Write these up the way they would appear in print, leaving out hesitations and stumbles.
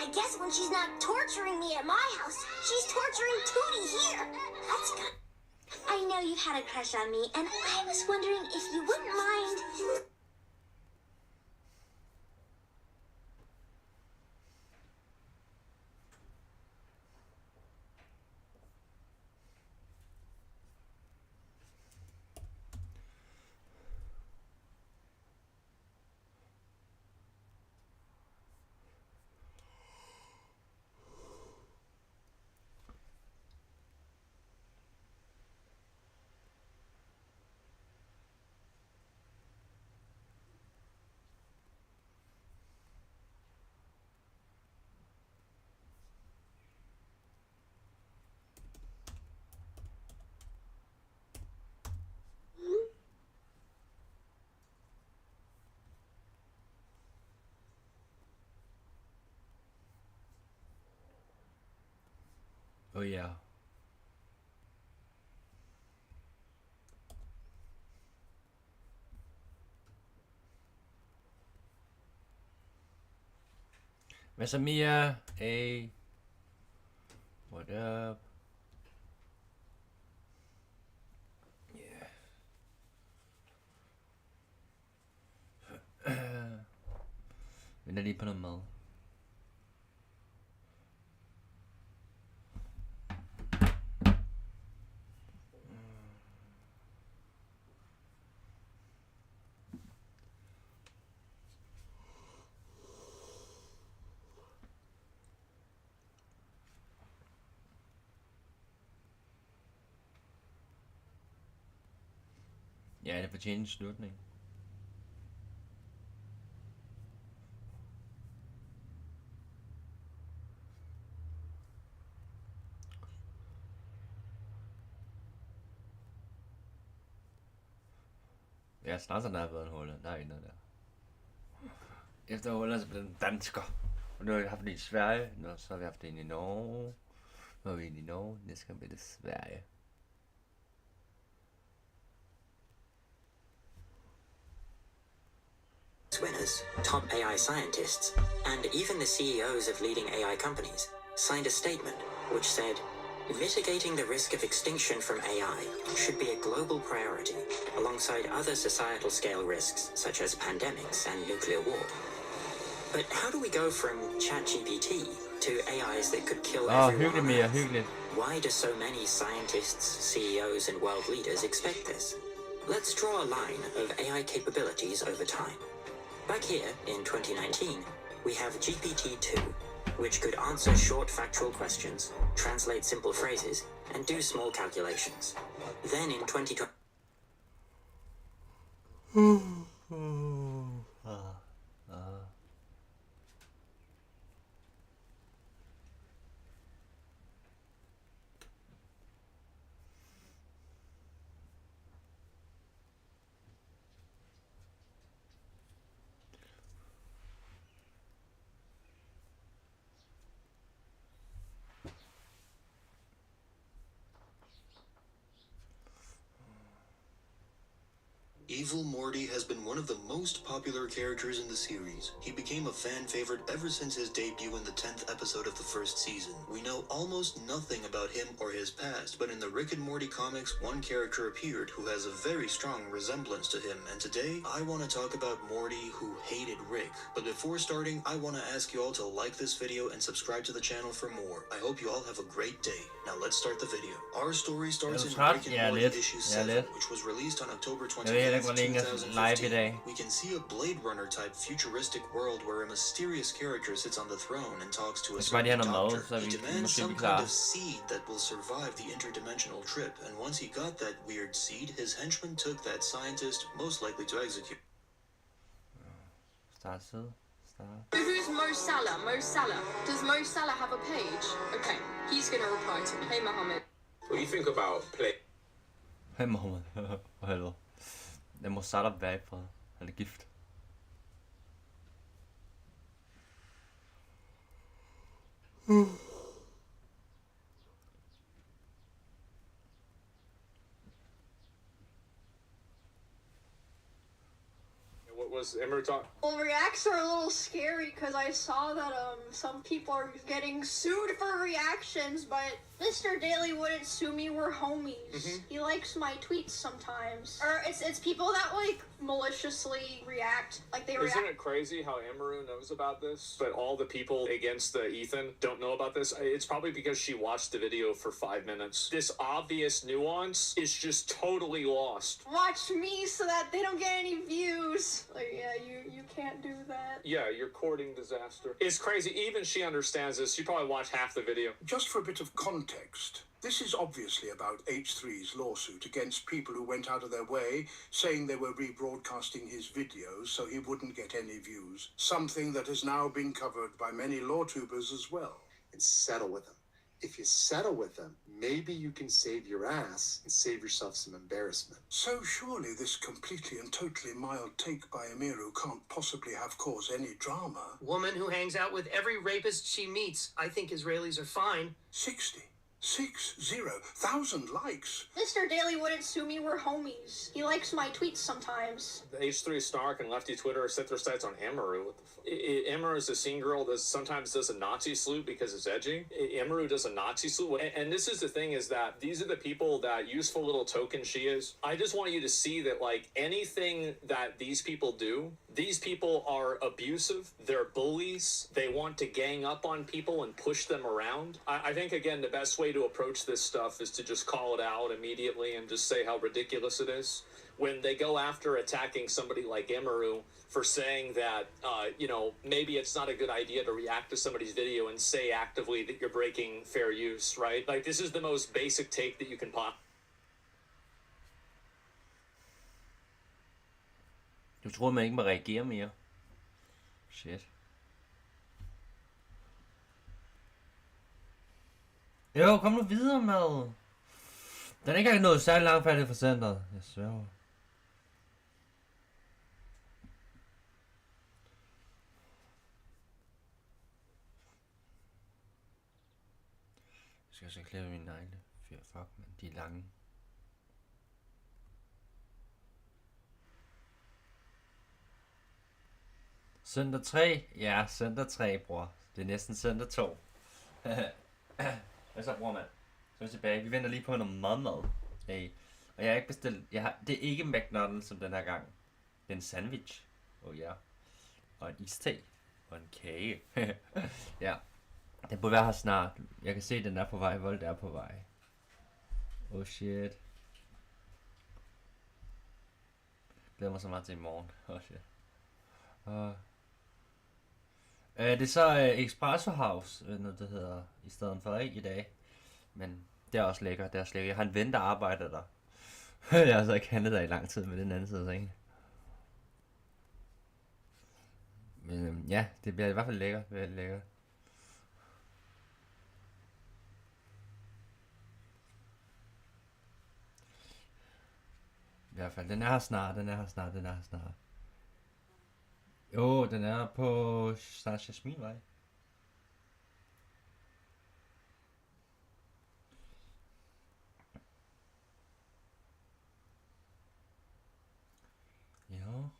I guess when she's not torturing me at my house, she's torturing Tootie here. That's good. I know you've had a crush on me, and I was wondering if you wouldn't mind. Oh yeah. Hvad så Mia? Hey. What up? Yeah. Venter lige på noget mad. Ja, det fortjener en slutning. Ja, snart der har været en Holland. Der er ikke noget der. Efter Holland så blev den dansker. Og nu har vi haft den i Sverige. Nå, så har vi haft den i Norge. Nu har vi en i Norge. Næste gang bliver det Sverige. Winners, top AI scientists, and even the CEOs of leading AI companies signed a statement which said, mitigating the risk of extinction from AI should be a global priority alongside other societal scale risks such as pandemics and nuclear war. But how do we go from ChatGPT to AIs that could kill everyone on Earth? Why do so many scientists, CEOs and world leaders expect this? Let's draw a line of AI capabilities over time. Back here, in 2019, we have GPT-2, which could answer short factual questions, translate simple phrases, and do small calculations. Then in 2020... Evil Morty has been one of the most popular characters in the series. He became a fan favorite ever since his debut in the 10th episode of the first season. We know almost nothing about him or his past, but in the Rick and Morty comics, one character appeared who has a very strong resemblance to him, and today I want to talk about Morty who hated Rick. But before starting, I want to ask you all to like this video and subscribe to the channel for more. I hope you all have a great day. Now let's start the video. Our story starts in Rick and Morty issue 7, which was released on October 25th. 2015, we can see a Blade Runner type futuristic world where a mysterious character sits on the throne and talks to a certain doctor. He demands some kind of seed that will survive the interdimensional trip, and once he got that weird seed, his henchmen took that scientist, most likely to execute. Who's Mo Salah? Mo Salah. Does Mo Salah have a page? Okay, he's gonna reply to me. Hey Mohammed. What do you think about play? Hey Mohammed. Hello. Den må Salah være i fred. Han er gift. Was Emery talking? Well, reacts are a little scary because I saw that some people are getting sued for reactions, but Mr. Daly wouldn't sue me. We're homies. He likes my tweets sometimes. Or it's people that like maliciously react, like they react. Isn't it crazy how Amaru knows about this, but all the people against Ethan don't know about this? It's probably because she watched the video for 5 minutes. This obvious nuance is just totally lost. Watch me so that they don't get any views. Like, yeah, you can't do that. Yeah, you're courting disaster. It's crazy. Even she understands this. She probably watched half the video. Just for a bit of context, this is obviously about H3's lawsuit against people who went out of their way saying they were rebroadcasting his videos so he wouldn't get any views. Something that has now been covered by many lawtubers as well. And settle with them. If you settle with them, maybe you can save your ass and save yourself some embarrassment. So surely this completely and totally mild take by Emiru can't possibly have caused any drama. Woman who hangs out with every rapist she meets. I think Israelis are fine. 60,000 likes. Mr. Daly wouldn't sue me. We're homies. He likes my tweets sometimes. The H3 Snark and Lefty Twitter set their sights on Amaru. What the fuck? Amaru is a scene girl that sometimes does a Nazi salute because it's edgy. Amaru does a Nazi salute. And this is the thing, is that these are the people that useful little token she is. I just want you to see that, like, anything that these people do, these people are abusive. They're bullies. They want to gang up on people and push them around. I think, again, the best way to approach this stuff is to just call it out immediately and just say how ridiculous it is. When they go after attacking somebody like Emiru for saying that, maybe it's not a good idea to react to somebody's video and say actively that you're breaking fair use, right? Like, this is the most basic take that you can pop. Du tror, man ikke må reagere mere? Shit. Jo, kom nu videre med. Den er ikke engang nået særlig langt færdig for centret. Jeg sværger. Jeg skal så klippe mine negle. Fuck, man. De er lange. Søndag 3? Ja, søndag 3, bror. Det er næsten søndag 2. Hvad så, bror, mand? Så er vi tilbage. Vi venter lige på noget mad. Hey. Og jeg har ikke bestilt... det er ikke McDonald's som den her gang. Det er en sandwich. Oh ja. Og en iste. Og en kage. Ja. Den burde være her snart. Jeg kan se, den er på vej. Vold er på vej. Oh shit. Glæder mig så meget til i morgen. Oh shit. Det er så Espresso House, noget det hedder, i stedet for, ikke, i dag. Men det er også lækkert, det er også lækkert. Jeg har en ven, der arbejder der. Jeg har så ikke handlet der i lang tid med den anden side, ikke? Men ja, det bliver i hvert fald lækkert, det bliver lækkert. I hvert fald, den er her snart. Jo, den er på Sasha Smilvej. Jo.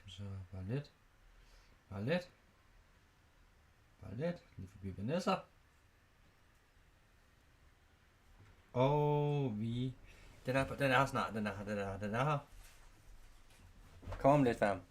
Så bare lidt. Lige forbi Vanessa. Og vi... Den er her snart. Den er her. Kom om lidt, fam.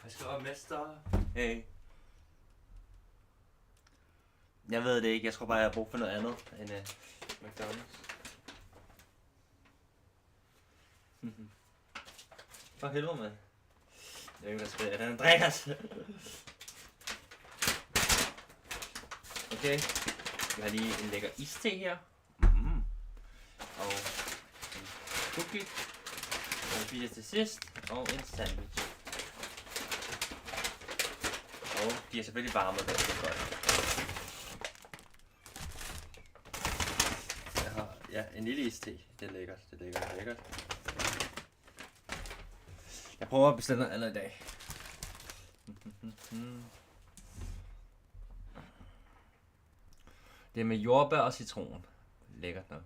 Jeg skriver mester. Hey. Jeg ved det ikke. Jeg tror bare, jeg har brug for noget andet end McDonald's. For helvede, mand. Jeg ved ikke, hvad spiller. Er det Andreas? Okay. Vi har lige en lækker iste her. Og en cookie. Og en pizza til sidst. Og en sandwich. Og de er selvfølgelig varme, det er godt. Jeg har en lille iste. Det er lækkert, det er lækkert, det er lækkert. Jeg prøver at bestille noget andet i dag. Det er med jordbær og citron. Lækkert nok.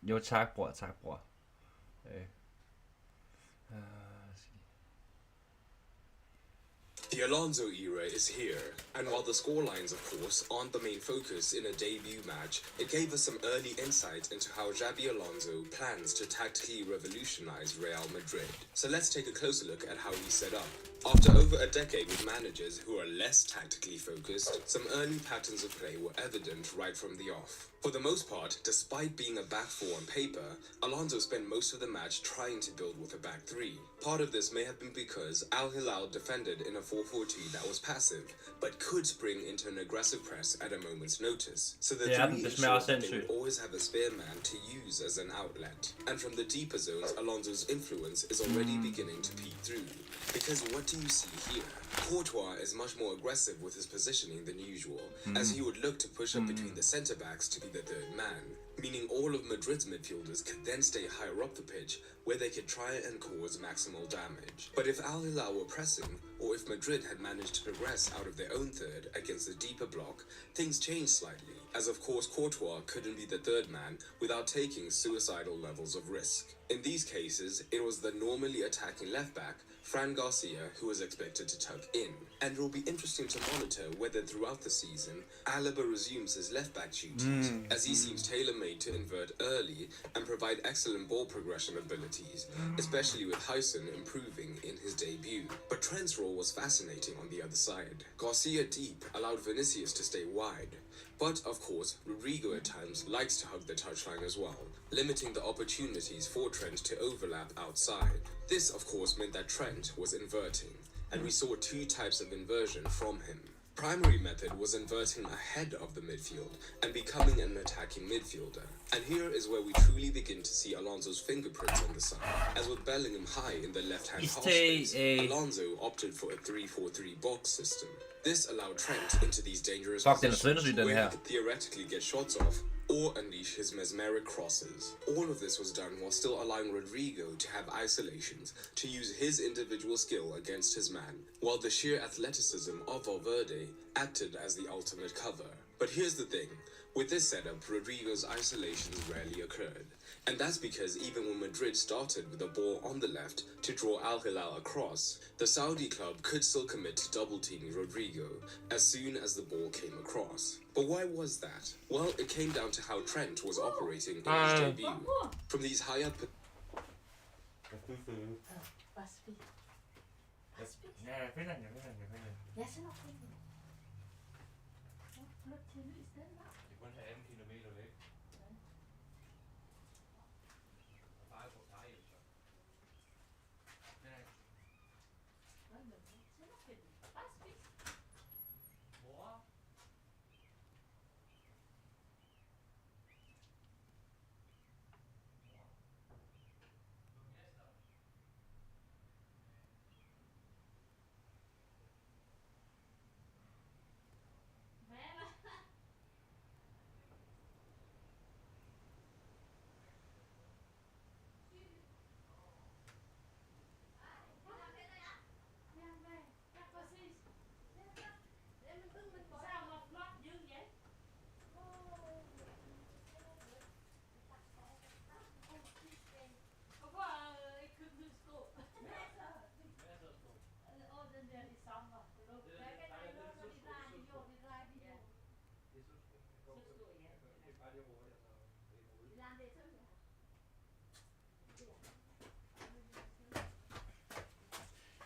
Jo tak bror, tak bror. The Alonso era is here, and while the scorelines, of course, aren't the main focus in a debut match, it gave us some early insight into how Xabi Alonso plans to tactically revolutionize Real Madrid. So let's take a closer look at how he's set up. After over a decade with managers who are less tactically focused, some early patterns of play were evident right from the off. For the most part, despite being a back four on paper, Alonso spent most of the match trying to build with a back three. Part of this may have been because Al Hilal defended in a 4-4-2 that was passive, but could spring into an aggressive press at a moment's notice. So the three ensured that they would always have a spare man to use as an outlet. And from the deeper zones, Alonso's influence is already beginning to peek through. Because what do you see here? Courtois is much more aggressive with his positioning than usual, as he would look to push up between the centre-backs to be the third man, meaning all of Madrid's midfielders could then stay higher up the pitch, where they could try and cause maximal damage. But if Al Hilal were pressing, or if Madrid had managed to progress out of their own third against the deeper block, things changed slightly, as of course Courtois couldn't be the third man without taking suicidal levels of risk. In these cases, it was the normally attacking left-back, Fran Garcia, who was expected to tuck in. And it will be interesting to monitor whether throughout the season, Alaba resumes his left-back duties, as he seems tailor-made to invert early and provide excellent ball progression abilities, especially with Hyson improving in his debut. But Trent's role was fascinating on the other side. Garcia deep allowed Vinicius to stay wide. But, of course, Rodrigo at times likes to hug the touchline as well, limiting the opportunities for Trent to overlap outside. This, of course, meant that Trent was inverting, and we saw two types of inversion from him. Primary method was inverting ahead of the midfield and becoming an attacking midfielder. And here is where we truly begin to see Alonso's fingerprints on the side. As with Bellingham high in the left-hand half space, Alonso opted for a 3-4-3 box system. This allowed Trent into these dangerous positions where he could theoretically get shots off or unleash his mesmeric crosses. All of this was done while still allowing Rodrigo to have isolations to use his individual skill against his man, while the sheer athleticism of Valverde acted as the ultimate cover. But here's the thing, with this setup, Rodrigo's isolations rarely occurred. And that's because even when Madrid started with the ball on the left to draw Al Hilal across, the Saudi club could still commit to double-teaming Rodrigo as soon as the ball came across. But why was that? Well, it came down to how Trent was operating in his debut. From these high-up...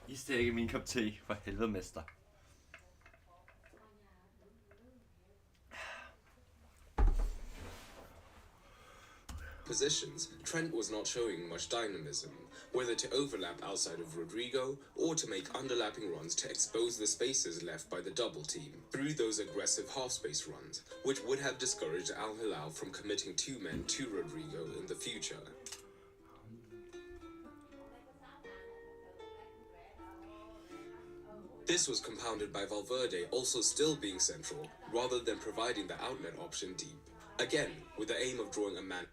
Is ikke min kop te, for helvede, mester. Positions, Trent was not showing much dynamism, whether to overlap outside of Rodrigo or to make underlapping runs to expose the spaces left by the double team through those aggressive half-space runs, which would have discouraged Al Hilal from committing 2 men to Rodrigo in the future. This was compounded by Valverde also still being central, rather than providing the outlet option deep. Again, with the aim of drawing a man.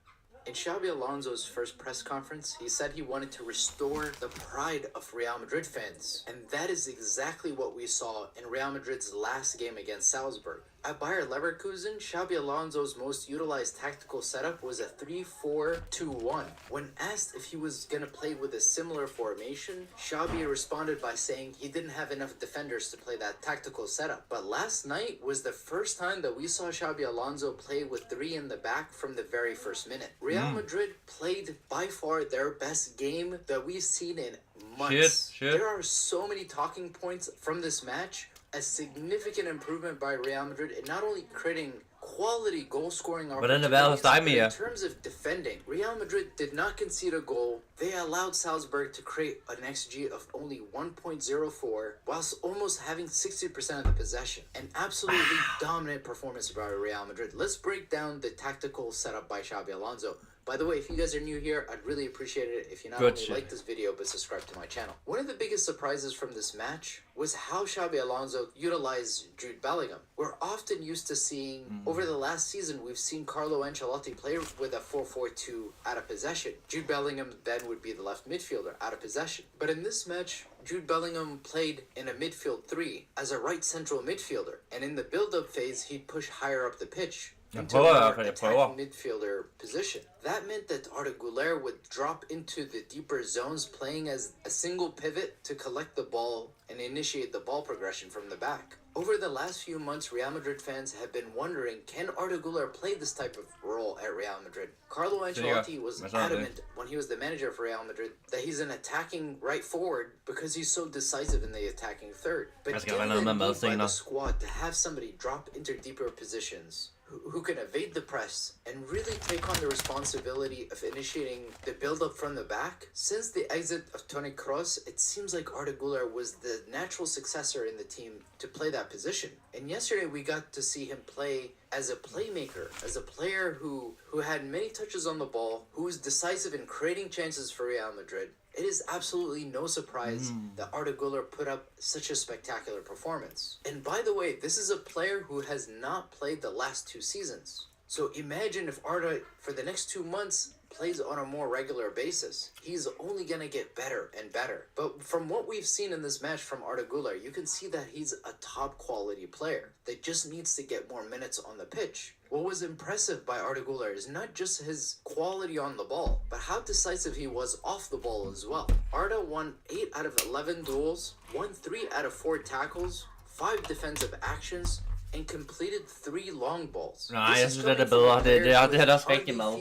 In Xabi Alonso's first press conference, he said he wanted to restore the pride of Real Madrid fans. And that is exactly what we saw in Real Madrid's last game against Salzburg. At Bayer Leverkusen, Xabi Alonso's most utilized tactical setup was a 3-4-2-1. When asked if he was going to play with a similar formation, Xabi responded by saying he didn't have enough defenders to play that tactical setup. But last night was the first time that we saw Xabi Alonso play with 3 in the back from the very first minute. Real Madrid played by far their best game that we've seen in months. There are so many talking points from this match. A significant improvement by Real Madrid in not only creating quality goal-scoring opportunities, but in terms of defending. Real Madrid did not concede a goal. They allowed Salzburg to create an XG of only 1.04, whilst almost having 60% of the possession. An absolutely dominant performance by Real Madrid. Let's break down the tactical setup by Xabi Alonso. By the way, if you guys are new here, I'd really appreciate it if you not only like this video, but subscribe to my channel. One of the biggest surprises from this match was how Xabi Alonso utilized Jude Bellingham. We're often used to seeing, over the last season, we've seen Carlo Ancelotti play with a 4-4-2 out of possession. Jude Bellingham then would be the left midfielder out of possession. But in this match, Jude Bellingham played in a midfield 3 as a right central midfielder. And in the build-up phase, he'd push higher up the pitch into a more attacking midfielder position. That meant that Arda Güler would drop into the deeper zones, playing as a single pivot to collect the ball and initiate the ball progression from the back. Over the last few months, Real Madrid fans have been wondering, can Arda Güler play this type of role at Real Madrid? Carlo Ancelotti was adamant when he was the manager for Real Madrid that he's an attacking right forward because he's so decisive in the attacking third. But given the need by the squad to have somebody drop into deeper positions, who can evade the press and really take on the responsibility of initiating the build-up from the back. Since the exit of Toni Kroos, it seems like Arda Güler was the natural successor in the team to play that position. And yesterday we got to see him play as a playmaker, as a player who had many touches on the ball, who was decisive in creating chances for Real Madrid. It is absolutely no surprise that Arda Güler put up such a spectacular performance. And by the way, this is a player who has not played the last 2 seasons. So imagine if Arda, for the next 2 months, plays on a more regular basis. He's only going to get better and better. But from what we've seen in this match from Arda Güler, you can see that he's a top quality player that just needs to get more minutes on the pitch. What was impressive by Arda Güler is not just his quality on the ball, but how decisive he was off the ball as well. Arda won 8 out of 11 duels, won 3 out of 4 tackles, 5 defensive actions, and completed 3 long balls. Nej, jeg synes, det er bedre. Det er det også rigtig meget.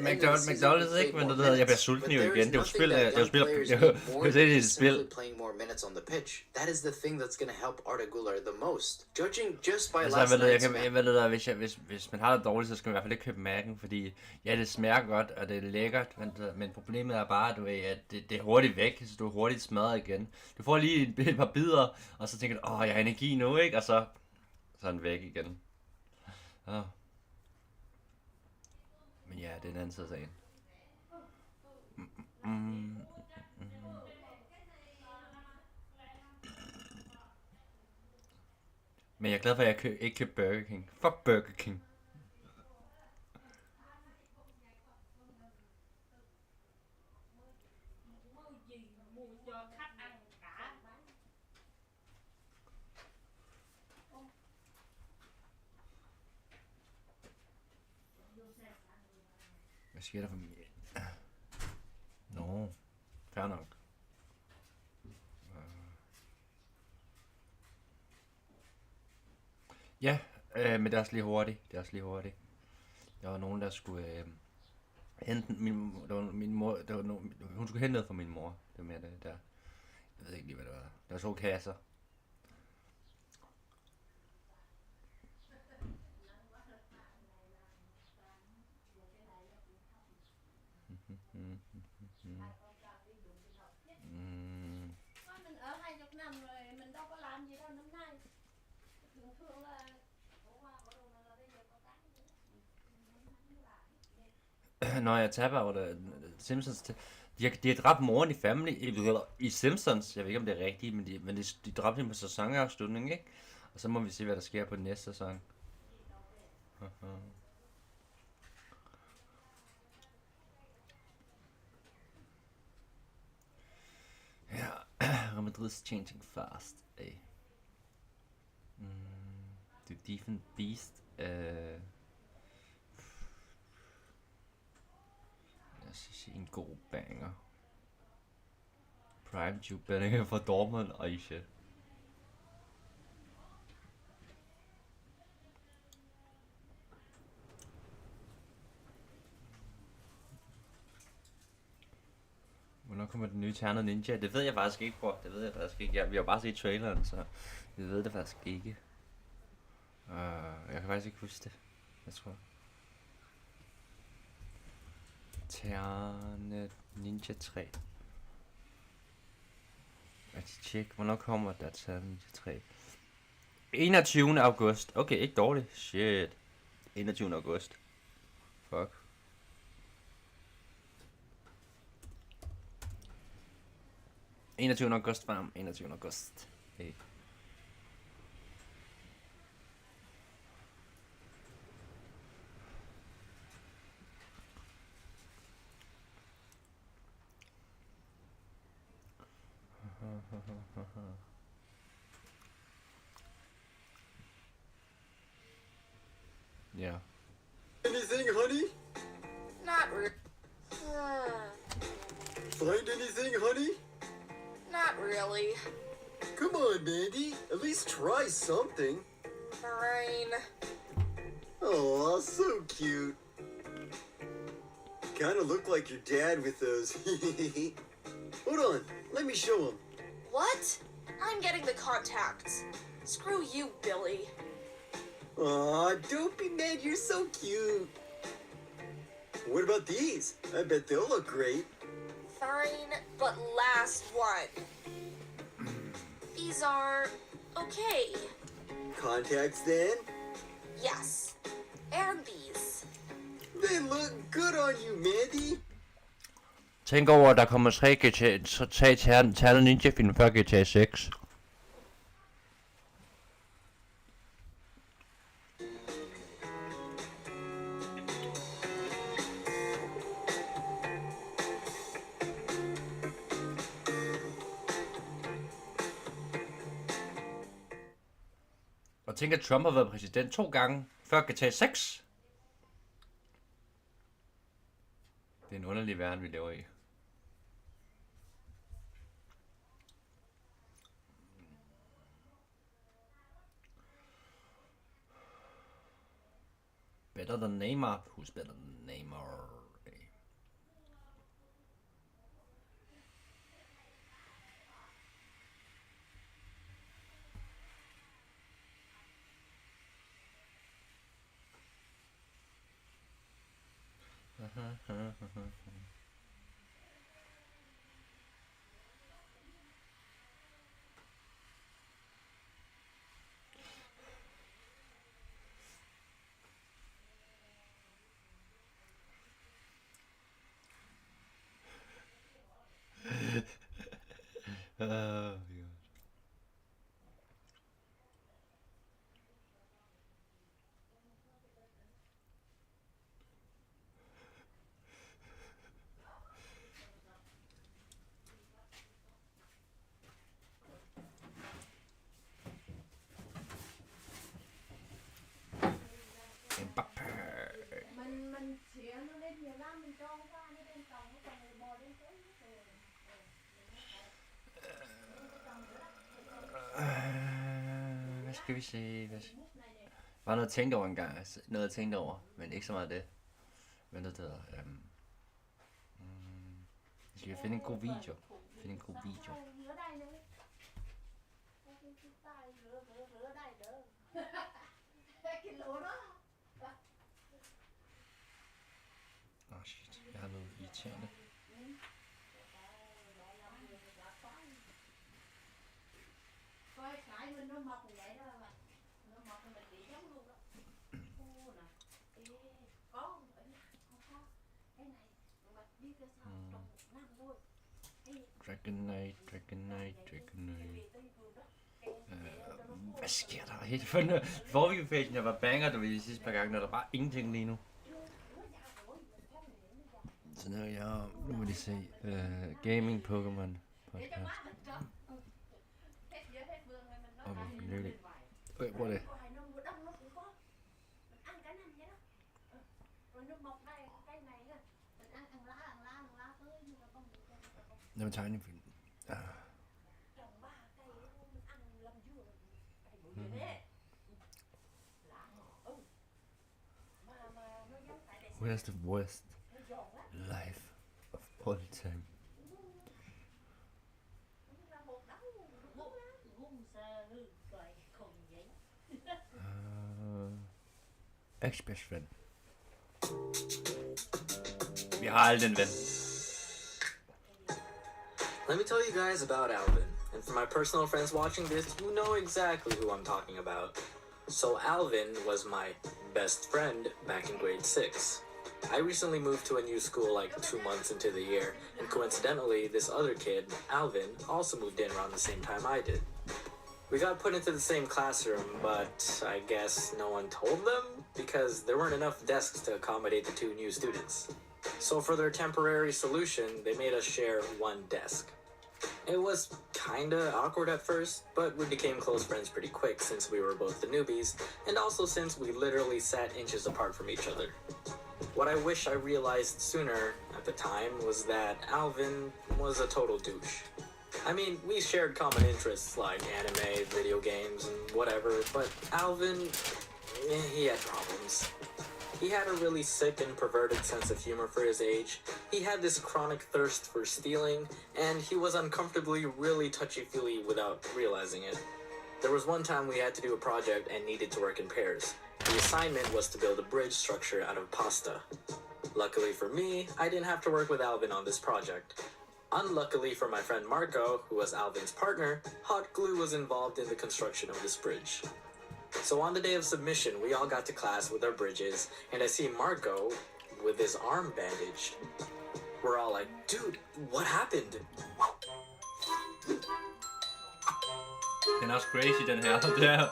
McDonald's ikke, men det jeg bliver sulten jo igen. Det er jo spil, det er jo spil. Det er et spil. Playing more minutes on the pitch. That is the thing that's going to help Arda Güler the most. Judging just by last night's match. Hvis man har det dårligt, så skal man i hvert fald ikke købe Mac'en, fordi ja, det smager godt, og det er lækkert, men problemet er bare, at det er hurtigt væk, så du er hurtigt smadret igen. Du får lige et par bidder, og så tænker du, jeg har energi nu, ikke? Og så er den væk igen. Men ja, det er en anden side af sagen. Men jeg er glad for, at jeg ikke købte Burger King. Fuck Burger King. Hvad sker der for mig? Nå, fair nok. Ja, Men det er også lige hurtigt. Der var nogen, der skulle hente min mor. Hun skulle hente noget fra min mor. Det var mere det der. Jeg ved ikke lige, hvad det var. Der var 2 kasser. Når jeg taber over det Simpsons. De har dræbt moren i Family i Simpsons. Jeg ved ikke om det er rigtigt, men de dræbte hende på sæsonafslutningen, ikke? Og så må vi se, hvad der sker på den næste sæson. Ja, Real Madrid's changing fast. The Defense Beast. Jeg synes, en god banger. Prime Jude Bellingham fra Dortmund. Ej, shit. Hvornår kommer den nye Ternet Ninja? Det ved jeg faktisk ikke, bror. Det ved jeg faktisk ikke. Vi har bare set traileren, så jeg ved det faktisk ikke. Jeg kan faktisk ikke huske det. Jeg tror. Ternet Ninja 3. Jeg skal tjekke, hvornår kommer der Ternet Ninja 3? 21. august. Okay, ikke dårligt. Shit. 21. august. Fuck. august varm. 21. august. Hey. Yeah. Anything, honey? Not really. Find anything, honey? Not really. Come on, Mandy. At least try something. Fine. Oh, so cute. Kinda look like your dad with those. Hold on, let me show him. What? I'm getting the contacts. Screw you, Billy. Aw, don't be mad, you're so cute. What about these? I bet they'll look great. Fine, but last one. These are okay. Contacts then? Yes. And these. They look good on you, Mandy. Tænk over, at der kommer 3 Ternet Ninja film før GTA 6. Og tænk, at Trump har været præsident 2 gange før GTA 6. Det er en underlig verden, vi lever i. Better than Neymar? Who's better than Neymar? Oh, God. Hvad skal vi se? Bare noget at tænke over en gang. Altså, noget at tænke over, men ikke så meget det. Men det hedder... skal vi finde en god video? Finde en god video. Åh shit, jeg har noget irriterende. Dragonite. Hvad sker der helt for noget? Forvideopagen, jeg var banger, du ved, de sidste par gange, når der bare ingenting lige nu. Så nu må de se Gaming Pokémon podcast. Og hvor fornøjeligt. Okay, prøv det. Det var tegnefilm. Where's the worst life of all time? Ex-best friend. Vi har aldrig en ven. Let me tell you guys about Alvin. And for my personal friends watching this, you know exactly who I'm talking about. So Alvin was my best friend back in grade 6. I recently moved to a new school like 2 months into the year, and coincidentally, this other kid, Alvin, also moved in around the same time I did. We got put into the same classroom, but I guess no one told them because there weren't enough desks to accommodate the 2 new students. So for their temporary solution, they made us share one desk. It was kinda awkward at first, but we became close friends pretty quick since we were both the newbies, and also since we literally sat inches apart from each other. What I wish I realized sooner at the time was that Alvin was a total douche. I mean, we shared common interests like anime, video games, and whatever, but Alvin, he had problems. He had a really sick and perverted sense of humor for his age. He had this chronic thirst for stealing, and he was uncomfortably really touchy-feely without realizing it. There was one time we had to do a project and needed to work in pairs. The assignment was to build a bridge structure out of pasta. Luckily for me, I didn't have to work with Alvin on this project. Unluckily for my friend Marco, who was Alvin's partner, hot glue was involved in the construction of this bridge. So on the day of submission, we all got to class with our bridges, and I see Marco with his arm bandaged. We're all like, dude, what happened? Den er også crazy, den her. Det er...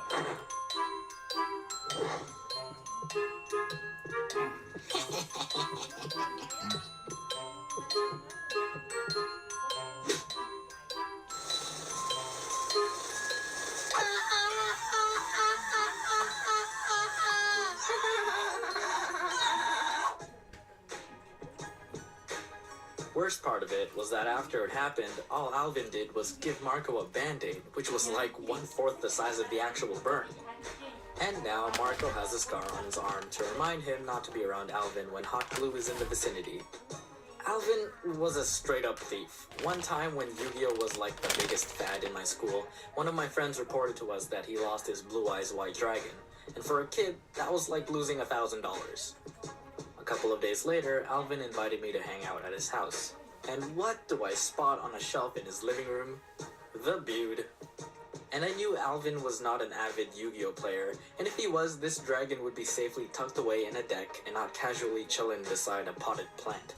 Worst part of it was that after it happened, all Alvin did was give Marco a band-aid, which was like 1/4 the size of the actual burn. And now Marco has a scar on his arm to remind him not to be around Alvin when hot glue is in the vicinity. Alvin was a straight-up thief. One time when Yu-Gi-Oh was like the biggest fad in my school, one of my friends reported to us that he lost his Blue Eyes White Dragon. And for a kid, that was like losing $1,000. A couple of days later, Alvin invited me to hang out at his house. And what do I spot on a shelf in his living room? The Bude. And I knew Alvin was not an avid Yu-Gi-Oh player, and if he was, this dragon would be safely tucked away in a deck and not casually chilling beside a potted plant.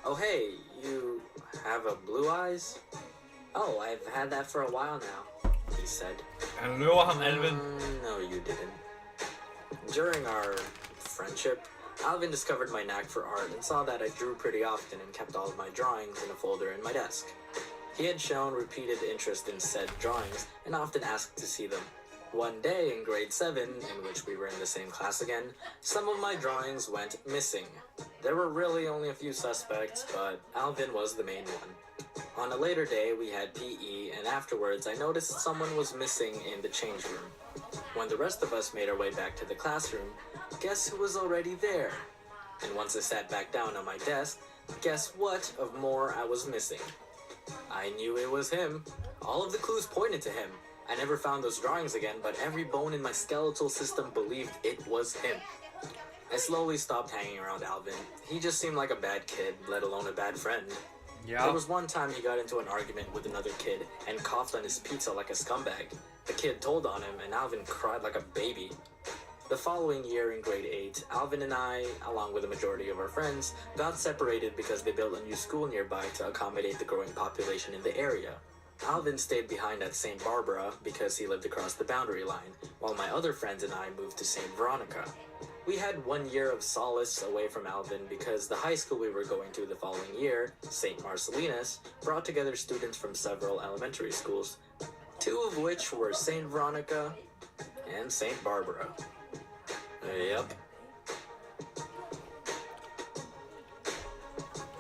Oh hey, you have a Blue Eyes? Oh, I've had that for a while now, he said. Alvin. No, you didn't. During our friendship, Alvin discovered my knack for art and saw that I drew pretty often and kept all of my drawings in a folder in my desk. He had shown repeated interest in said drawings and often asked to see them. One day in grade 7, in which we were in the same class again, some of my drawings went missing. There were really only a few suspects, but Alvin was the main one. On a later day, we had PE, and afterwards, I noticed someone was missing in the change room. When the rest of us made our way back to the classroom, guess who was already there? And once I sat back down on my desk, guess what of more I was missing? I knew it was him. All of the clues pointed to him. I never found those drawings again, but every bone in my skeletal system believed it was him. I slowly stopped hanging around Alvin. He just seemed like a bad kid, let alone a bad friend. Yeah. There was one time he got into an argument with another kid and coughed on his pizza like a scumbag. The kid told on him, and Alvin cried like a baby. The following year in grade 8, Alvin and I, along with the majority of our friends, got separated because they built a new school nearby to accommodate the growing population in the area. Alvin stayed behind at St. Barbara because he lived across the boundary line, while my other friends and I moved to St. Veronica. We had 1 year of solace away from Alvin because the high school we were going to the following year, St. Marcellinus, brought together students from several elementary schools, 2 of which were St. Veronica and St. Barbara. Yep.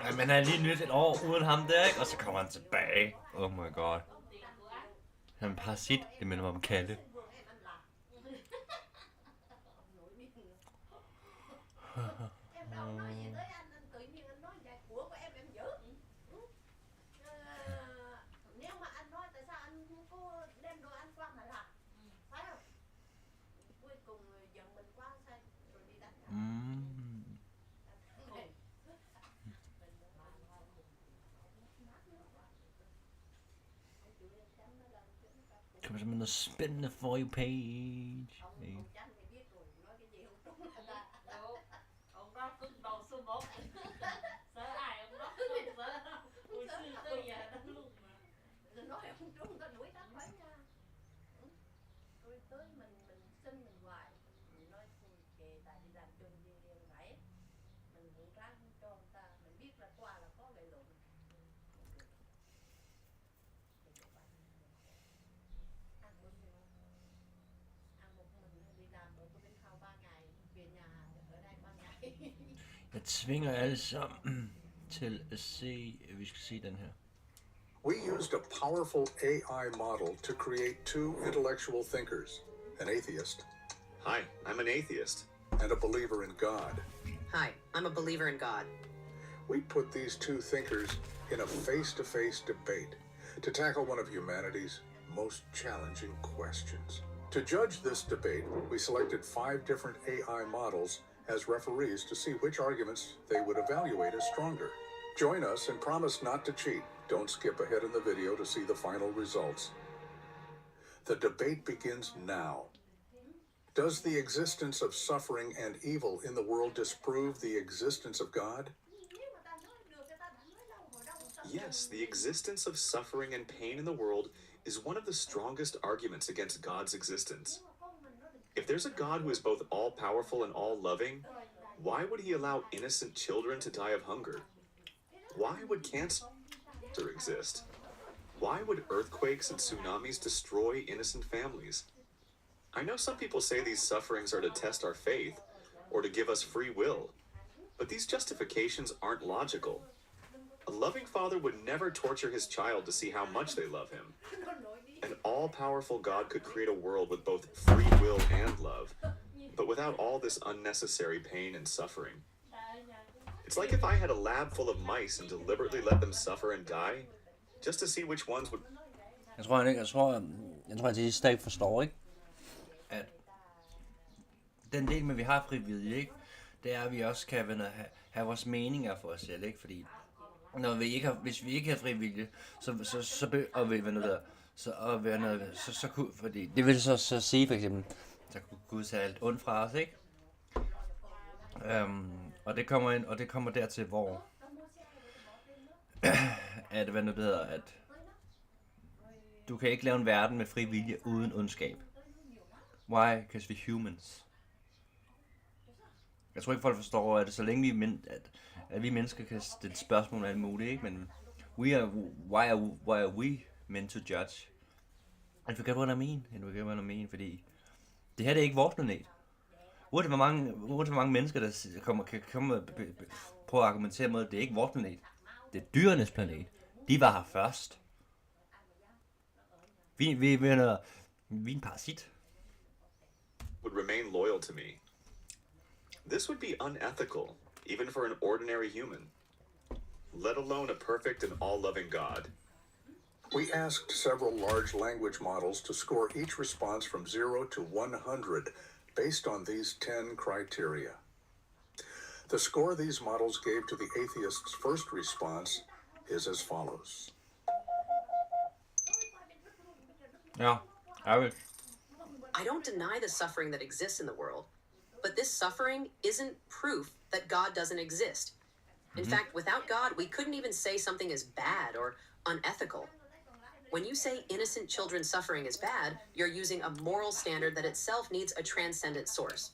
Ej, man er lige nyt et år uden ham der, ikke? Og så kommer han tilbage. Oh my god. Han er en parasit, det minder mig om Kalle. Kommer som noget spændende for you page. Hey. Jeg tvinger alle sammen til at se, vi skal se den her. We used a powerful AI model to create 2 intellectual thinkers, an atheist. Hi, I'm an atheist. And a believer in God. Hi, I'm a believer in God. We put these 2 thinkers in a face-to-face debate to tackle one of humanity's most challenging questions. To judge this debate, we selected 5 different AI models as referees to see which arguments they would evaluate as stronger. Join us and promise not to cheat. Don't skip ahead in the video to see the final results. The debate begins now. Does the existence of suffering and evil in the world disprove the existence of God? Yes, the existence of suffering and pain in the world is one of the strongest arguments against God's existence. If there's a God who is both all-powerful and all-loving, why would he allow innocent children to die of hunger? Why would cancer exist? Why would earthquakes and tsunamis destroy innocent families? I know some people say these sufferings are to test our faith or to give us free will, but these justifications aren't logical. A loving father would never torture his child to see how much they love him. An all-powerful God could create a world with both free will and love, but without all this unnecessary pain and suffering. It's like if I had a lab full of mice and deliberately let them suffer and die, just to see which ones would... Jeg tror, at de stadig forstår, ikke? At den del med, vi har frivillige, ikke? Det er, at vi også kan have vores meninger for os selv, ikke? Fordi når vi ikke har, hvis vi ikke har frivillige, fordi det vil så sige for eksempel, så kunne Gud tage alt ondt fra os, ikke? Og det kommer dertil, hvor at du kan ikke lave en verden med fri vilje uden ondskab. Why? Because we're humans. Jeg tror ikke folk forstår, at så længe at vi mennesker kan stille spørgsmål og alt muligt, ikke? Men why are we meant to judge? And forget what I mean, fordi det her det er ikke vores planet. Hvor mange mennesker, der kan komme og prøve at argumentere mod, at det er ikke vores planet. Det er dyrenes planet. De var her først. Vi er en parasit. Would remain loyal to me. This would be unethical, even for an ordinary human, let alone a perfect and all-loving God. We asked several large language models to score each response from 0 to 100 based on these 10 criteria. The score these models gave to the atheist's first response is as follows. Ja, ærligt. I don't deny the suffering that exists in the world, but this suffering isn't proof that God doesn't exist. In fact, without God, we couldn't even say something is bad or unethical. When you say innocent children's suffering is bad, you're using a moral standard that itself needs a transcendent source.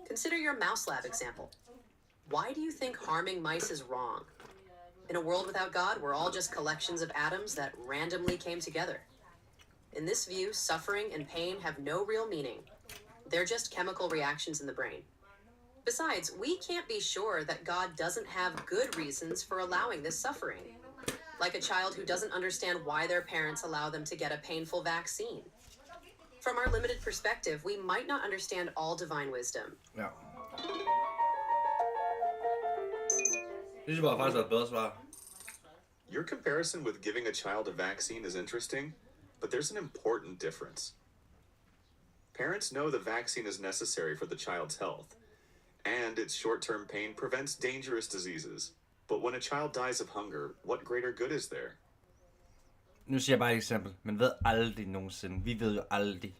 Consider your mouse lab example. Why do you think harming mice is wrong? In a world without God, we're all just collections of atoms that randomly came together. In this view, suffering and pain have no real meaning. They're just chemical reactions in the brain. Besides, we can't be sure that God doesn't have good reasons for allowing this suffering. Like a child who doesn't understand why their parents allow them to get a painful vaccine. From our limited perspective, we might not understand all divine wisdom. Ja. Det synes jeg faktisk var et bedre svar. Your comparison with giving a child a vaccine is interesting, but there's an important difference. Parents know the vaccine is necessary for the child's health, and its short-term pain prevents dangerous diseases. But when a child dies of hunger, what greater good is there? Nu siger jeg bare et eksempel. Man ved aldrig nogensinde. Vi ved jo aldrig,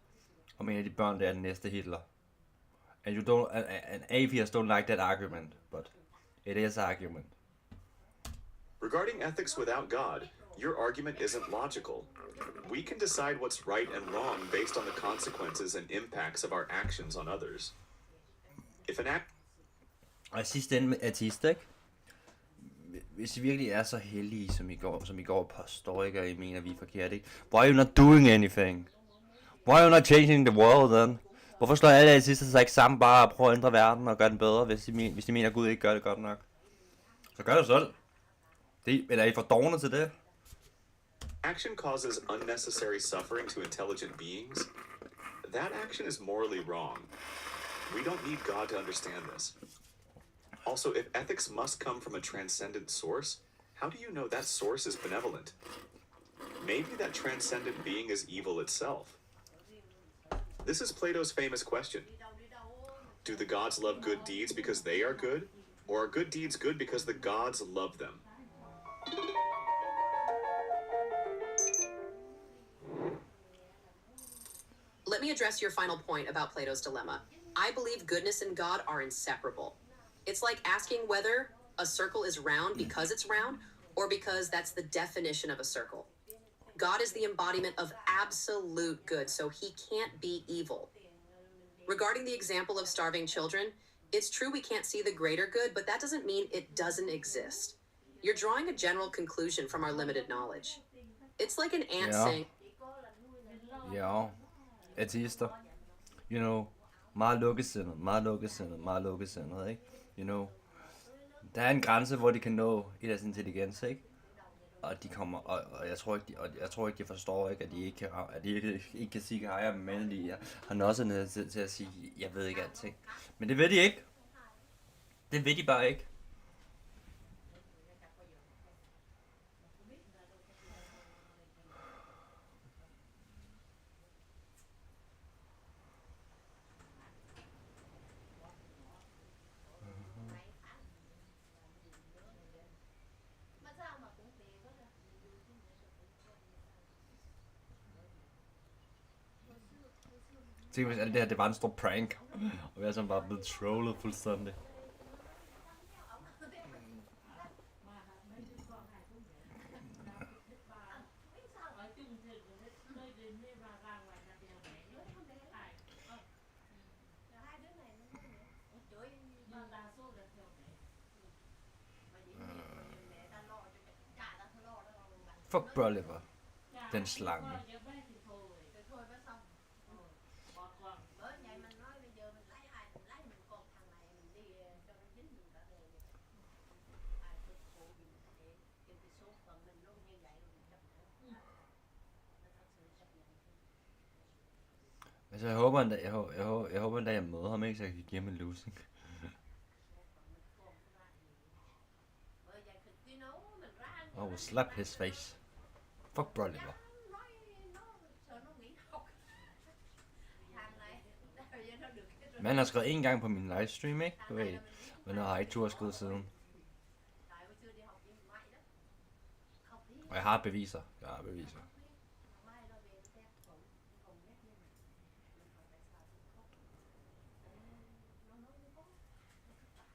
om en af de børn, der er den næste Hitler. And atheists don't like that argument, but it is an argument. Regarding ethics without God, your argument isn't logical. We can decide what's right and wrong based on the consequences and impacts of our actions on others. If an act... Og i sidste ende med ateist, ikke? Hvis I virkelig er så heldige, som I går påstår, ikke, og I mener, vi er forkert, ikke? Why are you not doing anything? Why are you not changing the world, then? Hvorfor slår alle ateister sig ikke sammen bare og prøver at ændre verden og gøre den bedre, hvis de mener, at Gud ikke gør det godt nok? Så gør det selv. Eller er I for dovne til det? Action causes unnecessary suffering to intelligent beings. That action is morally wrong. We don't need God to understand this. Also, if ethics must come from a transcendent source, how do you know that source is benevolent? Maybe that transcendent being is evil itself. This is Plato's famous question. Do the gods love good deeds because they are good? Or are good deeds good because the gods love them? Let me address your final point about Plato's dilemma. I believe goodness and God are inseparable. It's like asking whether a circle is round because it's round or because that's the definition of a circle. God is the embodiment of absolute good, so he can't be evil. Regarding the example of starving children, it's true we can't see the greater good, but that doesn't mean it doesn't exist. You're drawing a general conclusion from our limited knowledge. It's like an ant saying... Ja, ateister. You know, meget lukkesindet, ikke? You know, der er en grænse, hvor de kan nå i deres intelligens, ikke? Og de kommer, og jeg tror ikke, de forstår, ikke, at de ikke kan sige hej, men de har nødvendighed til at sige, jeg ved ikke alting. Men det ved de ikke. Det ved de bare ikke. Tænk hvis alt det her, det var en stor prank, og vi er sådan bare blevet trollet fuldstændig. Fuck Bolivar, den slange. Altså, jeg håber endda, jeg håber endda, jeg møder ham, ikke, så jeg kan give ham en losing. Oh, slap his face. Fuck Broliver. Men han har skrevet en gang på min livestream, ikke? Du ved, men nu har jeg ikke tur skrevet siden. Og jeg har beviser.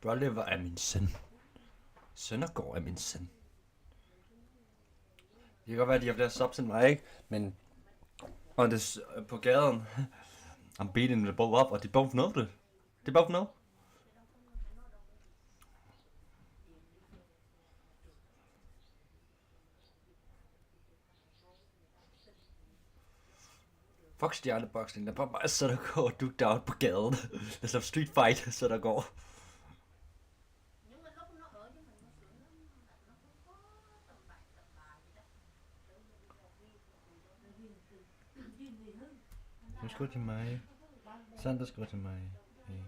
Broliver er min søn. Søndergaard er min søn. Det kan godt være, at de har flere subs end mig, ikke? Men... Og det på gaden... I'm beating them both up, og de both know det. De both know. Fuck stjerneboksning, der bare så der går og duke down på gaden. Det er som street fight, så der går. Du skriver til mig. Sander skriver til mig. Hey.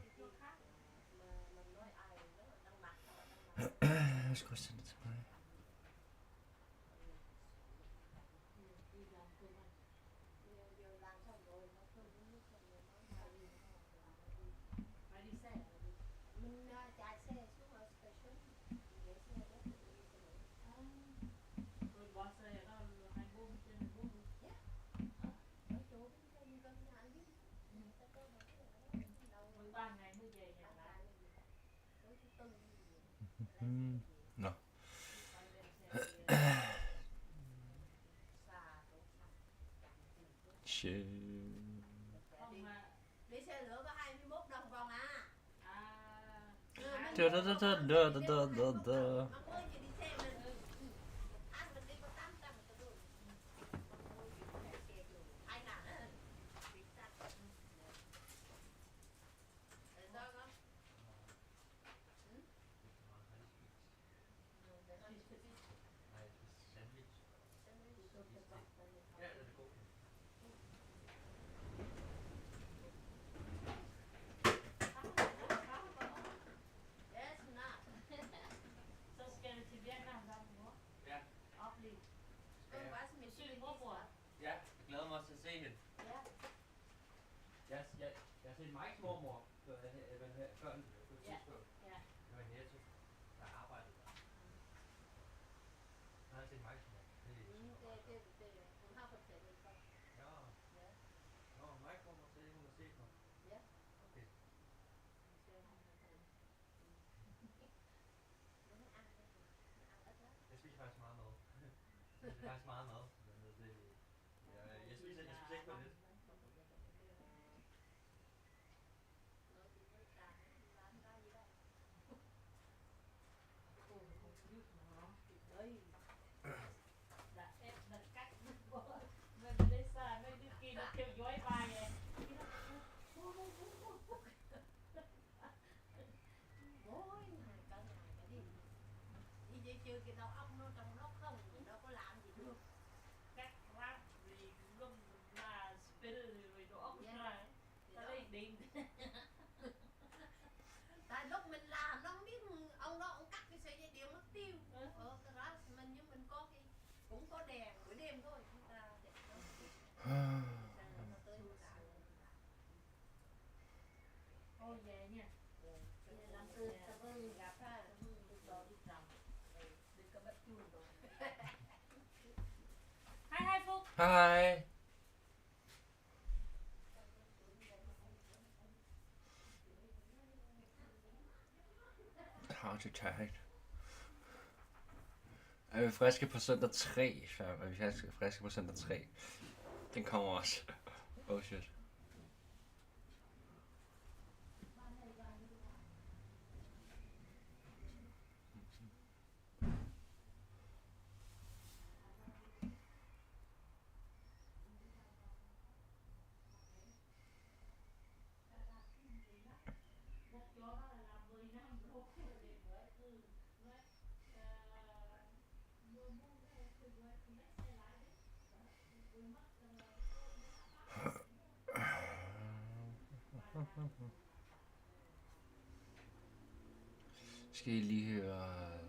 Jeg skal sende det til mig. Nå. Shit. Da. Jeg har set Mikes mormor før på et tidspunkt. Det var i Netto, der arbejdede der. Jeg har set Mikes mor. Hun har fortalt det for. Ja. Nå, Mikes mormor sagde, hun har set mig. Ja. Okay. Jeg spiser faktisk meget mad. Jeg spiser faktisk meget mad. Jeg spiser ikke for lidt. Chưa cái đầu óc nó trong nó không, đâu có làm gì được. Cắt ráp rồi lum là spill rồi đầu óc ra. Ta đây điện. Tại lúc mình làm nó không biết ông đó ông cắt cái sợi dây điện mất tiêu. Cái đó mình nhưng mình có cái cũng có đèn buổi đêm thôi chúng ta để thôi về nha. Làm từ gặp ha. Hej Phúc. Hej. How to tag. Er vi friske på søndag 3? Er vi friske på søndag 3? Den kommer også. Oh shit. Skal I lige høre...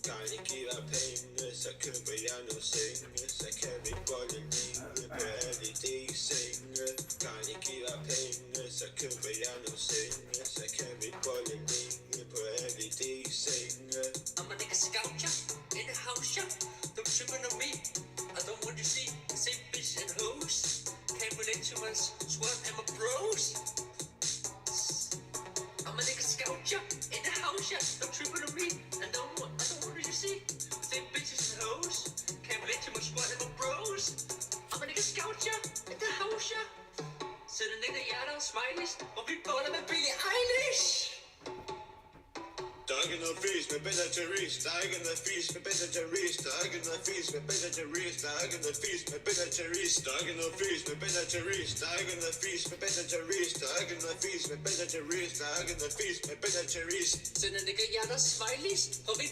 Kan I give dig penge, så køber jeg nogle senge, så kan vi bolle længe på alle de senge. Kan I give dig penge, så køber jeg nogle senge, så kan vi bolle længe på alle de senge. I'm a nigga sculpture in the house, yeah. Don't tripping on me. I don't want to see the same bitch and hoes. Can't relate to us, swear I'm a bros. I'm a nigga sculpture in the house, yeah. Don't tripping on me. I don't want to see the same bitches and hoes. Can't relate to my squad, I'm a bros. I'm a nigga sculpture in the house, yeah. Sæt en nigga hjerter og smileys, og vi boller med Billie Eilish. Der er ikke noget fis med Better Therese. Der er ikke noget fis med Better Therese. Der er ikke noget fis med Better Therese. Der er ikke noget fis med Better Therese. Der er ikke noget fis med Better Therese. Der er ikke noget fis med Better Therese. Der er ikke noget fis med Better Therese. Der er ikke noget fis med Better Therese. Send en nigga hjerter og smileys, og vi